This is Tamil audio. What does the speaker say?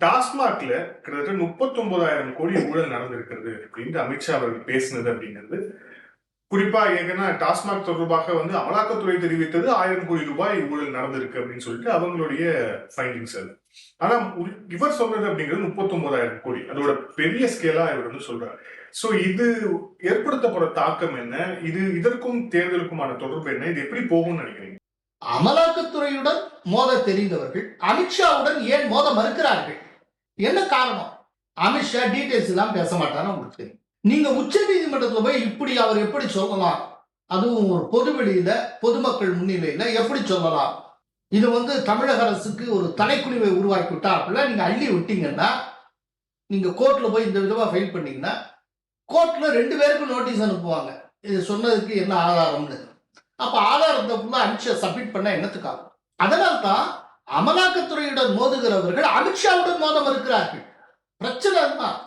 டாஸ்மாக்ல கிட்டத்தட்ட 39,000 கோடி ஊழல் நடந்திருக்கிறது அப்படின்ட்டு அமித்ஷா அவர்கள் பேசினது அப்படிங்கிறது, குறிப்பா ஏன்னா டாஸ்மாக் தொடர்பாக அமலாக்கத்துறை தெரிவித்தது 1000 கோடி ரூபாய் ஊழல் நடந்திருக்கு அப்படின்னு சொல்லிட்டு அவங்களுடைய ஃபைண்டிங்ஸ் அது. ஆனா இவர் சொல்றது அப்படிங்கிறது 39,000 கோடி. அதோட பெரிய ஸ்கேலா இவர் சொல்றாரு. சோ இது ஏற்படுத்தப்பட தாக்கம் என்ன, இதற்கும் தேர்தலுக்குமான தொடர்பு என்ன, இது எப்படி போகும்னு நினைக்கிறீங்க? அமலாக்கத்துறையுடன் மோத தெரிந்தவர்கள் அமித்ஷாவுடன் ஏன் மோத மறுக்கிறார்கள்? என்ன காரணம்? அமித்ஷா டீடைல்ஸ் எல்லாம் பேச மாட்டாரு உங்களுக்கு தெரியும். நீங்க உச்ச நீதிமன்றத்தில் போய் இப்படி அவர் எப்படி சொல்லலாம், அதுவும் ஒரு பொதுவெளியில பொதுமக்கள் முன்னிலையில எப்படி சொல்லலாம்? இது தமிழக அரசுக்கு ஒரு தலைக்குழிவை உருவாக்கி விட்டாப்புல நீங்க அள்ளி விட்டீங்கன்னா, நீங்க கோர்ட்ல போய் இந்த விதமா ஃபைல் பண்ணீங்கன்னா கோர்ட்ல 2 பேருக்கும் நோட்டீஸ் அனுப்புவாங்க, இது சொன்னதுக்கு என்ன ஆதாரம்னு. அப்ப ஆதாரத்தை ஃபுல்லா அமித்ஷா சப்மிட் பண்ண என்னத்துக்காகும்? அதனால்தான் அமலாக்கத்துறையுடன் மோதுகிறவர்கள் அமித்ஷாவுடன் மோத மறுக்கிறார்கள். பிரச்சனை தான்.